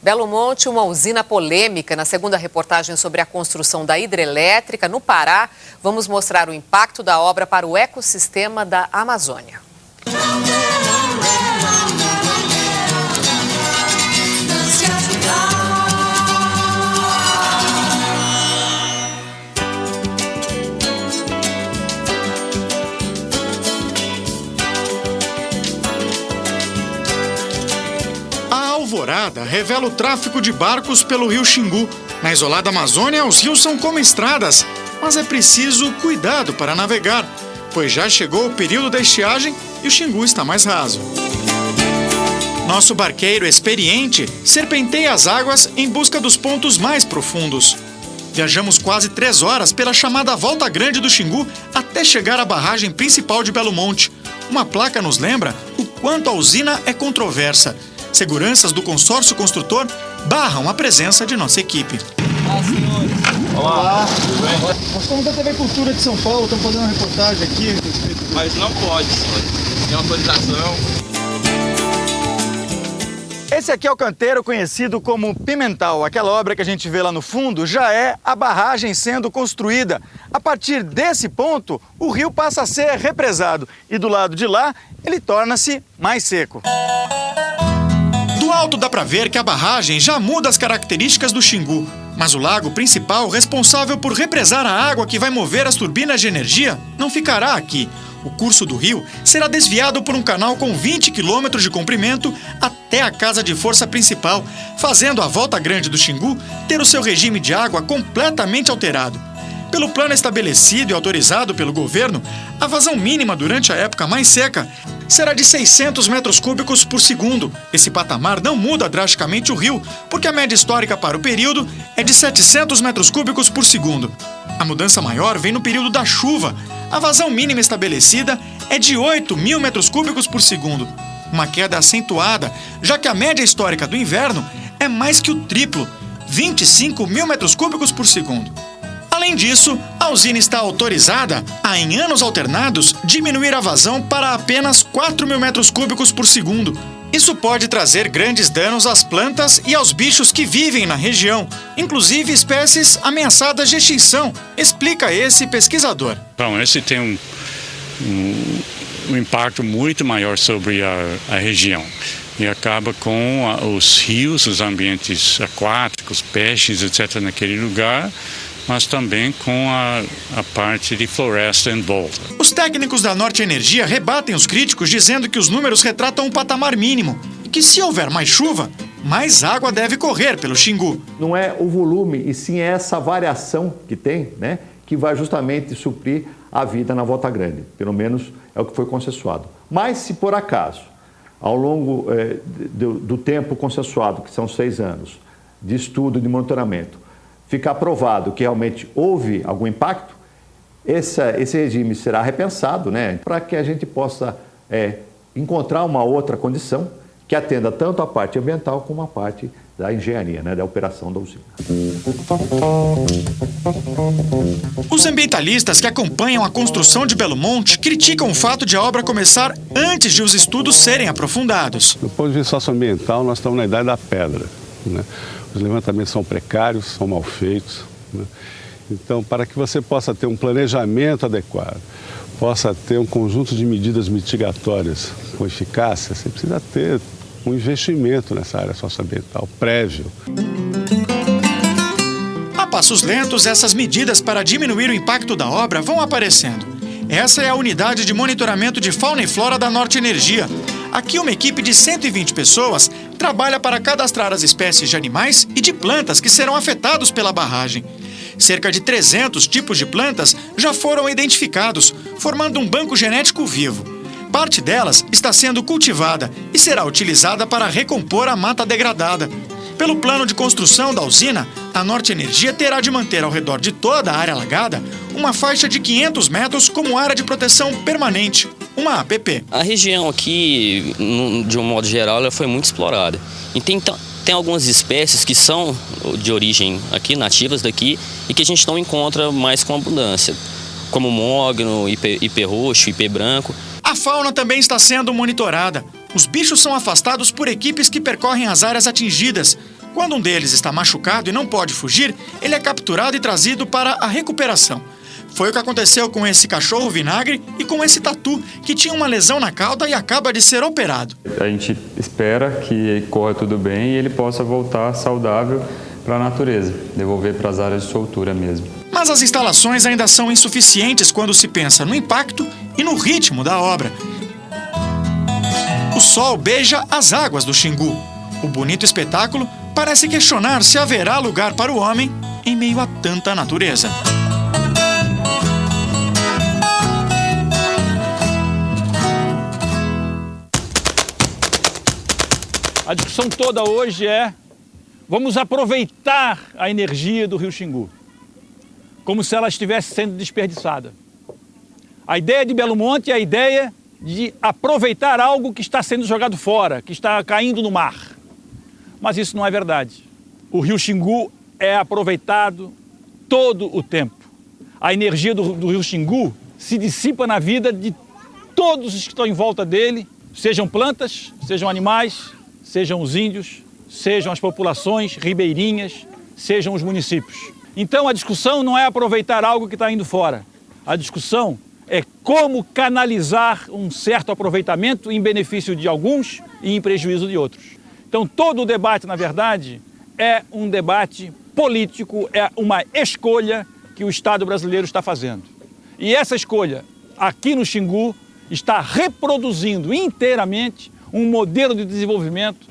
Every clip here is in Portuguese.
Belo Monte, uma usina polêmica. Na segunda reportagem sobre a construção da hidrelétrica no Pará, vamos mostrar o impacto da obra para o ecossistema da Amazônia. A alvorada revela o tráfego de barcos pelo rio Xingu. Na isolada Amazônia, os rios são como estradas, mas é preciso cuidado para navegar, pois já chegou o período da estiagem e o Xingu está mais raso. Nosso barqueiro experiente serpenteia as águas em busca dos pontos mais profundos. Viajamos quase 3 horas pela chamada Volta Grande do Xingu até chegar à barragem principal de Belo Monte. Uma placa nos lembra o quanto a usina é controversa. Seguranças do consórcio construtor barram a presença de nossa equipe. Olá, senhores. Olá. Tudo bem? Nós estamos da TV Cultura de São Paulo, estamos fazendo uma reportagem aqui. Mas não pode, senhores. Tem autorização. Esse aqui é o canteiro conhecido como Pimental. Aquela obra que a gente vê lá no fundo já é a barragem sendo construída. A partir desse ponto, o rio passa a ser represado e do lado de lá, ele torna-se mais seco. Do alto dá para ver que a barragem já muda as características do Xingu, mas o lago principal, responsável por represar a água que vai mover as turbinas de energia, não ficará aqui. O curso do rio será desviado por um canal com 20 quilômetros de comprimento até a casa de força principal, fazendo a Volta Grande do Xingu ter o seu regime de água completamente alterado. Pelo plano estabelecido e autorizado pelo governo, a vazão mínima durante a época mais seca será de 600 metros cúbicos por segundo. Esse patamar não muda drasticamente o rio, porque a média histórica para o período é de 700 metros cúbicos por segundo. A mudança maior vem no período da chuva. A vazão mínima estabelecida é de 8.000 metros cúbicos por segundo. Uma queda acentuada, já que a média histórica do inverno é mais que o triplo, 25.000 metros cúbicos por segundo. Além disso, a usina está autorizada a, em anos alternados, diminuir a vazão para apenas 4.000 metros cúbicos por segundo. Isso pode trazer grandes danos às plantas e aos bichos que vivem na região, inclusive espécies ameaçadas de extinção, explica esse pesquisador. Bom, esse tem um impacto muito maior sobre a região e acaba com os rios, os ambientes aquáticos, peixes, etc. naquele lugar, mas também com a parte de floresta em volta. Os técnicos da Norte Energia rebatem os críticos dizendo que os números retratam um patamar mínimo e que se houver mais chuva, mais água deve correr pelo Xingu. Não é o volume, e sim essa variação que tem, né, que vai justamente suprir a vida na Volta Grande. Pelo menos é o que foi consensuado. Mas se por acaso, ao longo do tempo consensuado, que são 6 anos, de estudo, de monitoramento, ficar provado que realmente houve algum impacto, esse regime será repensado, né, para que a gente possa encontrar uma outra condição que atenda tanto a parte ambiental como a parte da engenharia, né, da operação da usina. Os ambientalistas que acompanham a construção de Belo Monte criticam o fato de a obra começar antes de os estudos serem aprofundados. Do ponto de vista socioambiental, nós estamos na idade da pedra, né? Os levantamentos são precários, são mal feitos, né? Então, para que você possa ter um planejamento adequado, possa ter um conjunto de medidas mitigatórias com eficácia, você precisa ter um investimento nessa área socioambiental prévio. A passos lentos, essas medidas para diminuir o impacto da obra vão aparecendo. Essa é a unidade de monitoramento de fauna e flora da Norte Energia. Aqui uma equipe de 120 pessoas trabalha para cadastrar as espécies de animais e de plantas que serão afetados pela barragem. Cerca de 300 tipos de plantas já foram identificados, formando um banco genético vivo. Parte delas está sendo cultivada e será utilizada para recompor a mata degradada. Pelo plano de construção da usina, a Norte Energia terá de manter ao redor de toda a área alagada uma faixa de 500 metros como área de proteção permanente, uma APP. A região aqui, de um modo geral, ela foi muito explorada. E tem algumas espécies que são de origem aqui, nativas daqui, e que a gente não encontra mais com abundância, como mogno, ipê roxo, ipê branco. A fauna também está sendo monitorada. Os bichos são afastados por equipes que percorrem as áreas atingidas. Quando um deles está machucado e não pode fugir, ele é capturado e trazido para a recuperação. Foi o que aconteceu com esse cachorro vinagre e com esse tatu, que tinha uma lesão na cauda e acaba de ser operado. A gente espera que corra tudo bem e ele possa voltar saudável para a natureza, devolver para as áreas de soltura mesmo. Mas as instalações ainda são insuficientes quando se pensa no impacto e no ritmo da obra. O sol beija as águas do Xingu. O bonito espetáculo parece questionar se haverá lugar para o homem em meio a tanta natureza. A discussão toda hoje é: vamos aproveitar a energia do rio Xingu, como se ela estivesse sendo desperdiçada. A ideia de Belo Monte é a ideia de aproveitar algo que está sendo jogado fora, que está caindo no mar. Mas isso não é verdade. O rio Xingu é aproveitado todo o tempo. A energia do rio Xingu se dissipa na vida de todos os que estão em volta dele, sejam plantas, sejam animais, sejam os índios, sejam as populações ribeirinhas, sejam os municípios. Então a discussão não é aproveitar algo que está indo fora. A discussão é como canalizar um certo aproveitamento em benefício de alguns e em prejuízo de outros. Então todo o debate, na verdade, é um debate político, é uma escolha que o Estado brasileiro está fazendo. E essa escolha, aqui no Xingu, está reproduzindo inteiramente um modelo de desenvolvimento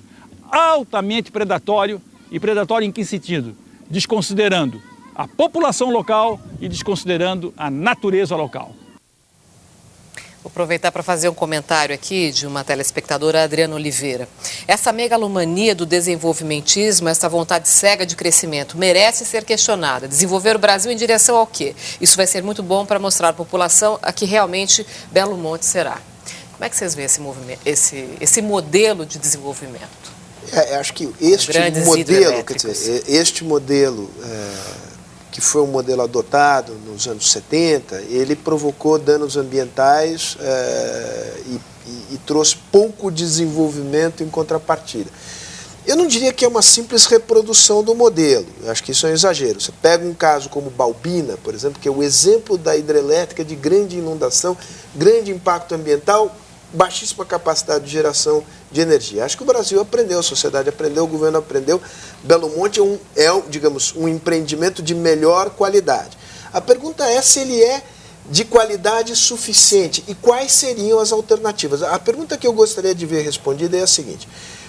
altamente predatório. E predatório em que sentido? Desconsiderando a população local e desconsiderando a natureza local. Vou aproveitar para fazer um comentário aqui de uma telespectadora, Adriana Oliveira. Essa megalomania do desenvolvimentismo, essa vontade cega de crescimento, merece ser questionada. Desenvolver o Brasil em direção ao quê? Isso vai ser muito bom para mostrar à população a que realmente Belo Monte será. Como é que vocês veem esse movimento, esse modelo de desenvolvimento? Acho que este modelo, que foi um modelo adotado nos anos 70, ele provocou danos ambientais e trouxe pouco desenvolvimento em contrapartida. Eu não diria que é uma simples reprodução do modelo, eu acho que isso é um exagero. Você pega um caso como Balbina, por exemplo, que é o exemplo da hidrelétrica de grande inundação, grande impacto ambiental, baixíssima capacidade de geração de energia. Acho que o Brasil aprendeu, a sociedade aprendeu, o governo aprendeu. Belo Monte digamos, um empreendimento de melhor qualidade. A pergunta é se ele é de qualidade suficiente e quais seriam as alternativas. A pergunta que eu gostaria de ver respondida é a seguinte: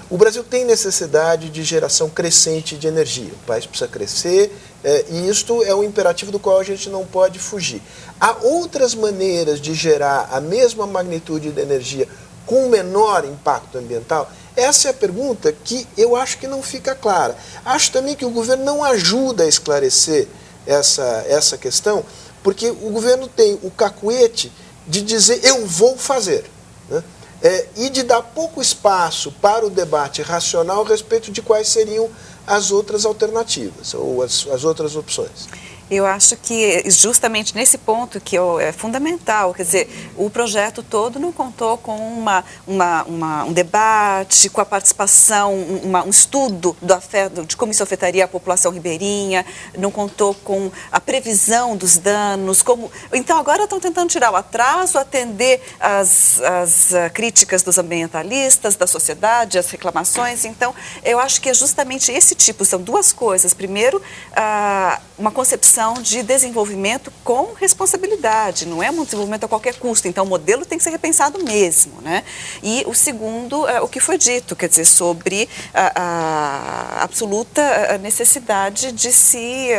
o Brasil tem necessidade de geração crescente de energia. O país precisa crescer e isto é um imperativo do qual a gente não pode fugir. Há outras maneiras de gerar a mesma magnitude de energia com menor impacto ambiental? Essa é a pergunta que eu acho que não fica clara. Acho também que o governo não ajuda a esclarecer essa questão, porque o governo tem o cacuete de dizer eu vou fazer, né? E de dar pouco espaço para o debate racional a respeito de quais seriam as outras alternativas ou as outras opções. Eu acho que justamente nesse ponto que é fundamental, quer dizer, o projeto todo não contou com um debate, com a participação, um estudo de como isso afetaria a população ribeirinha, não contou com a previsão dos danos, então agora estão tentando tirar o atraso, atender as críticas dos ambientalistas, da sociedade, as reclamações. Então eu acho que é justamente esse tipo, são duas coisas. Primeiro, uma concepção de desenvolvimento com responsabilidade, não é um desenvolvimento a qualquer custo, então o modelo tem que ser repensado mesmo, né? E o segundo, o que foi dito, quer dizer, sobre a absoluta necessidade de se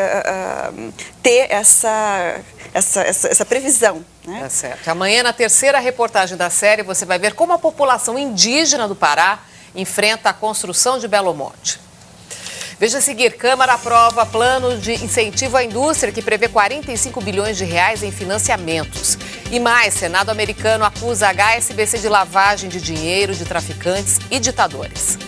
ter essa previsão, né? Tá certo. Amanhã, na terceira reportagem da série, você vai ver como a população indígena do Pará enfrenta a construção de Belo Monte. Veja a seguir: Câmara aprova plano de incentivo à indústria que prevê 45 bilhões de reais em financiamentos. E mais, Senado americano acusa a HSBC de lavagem de dinheiro de traficantes e ditadores.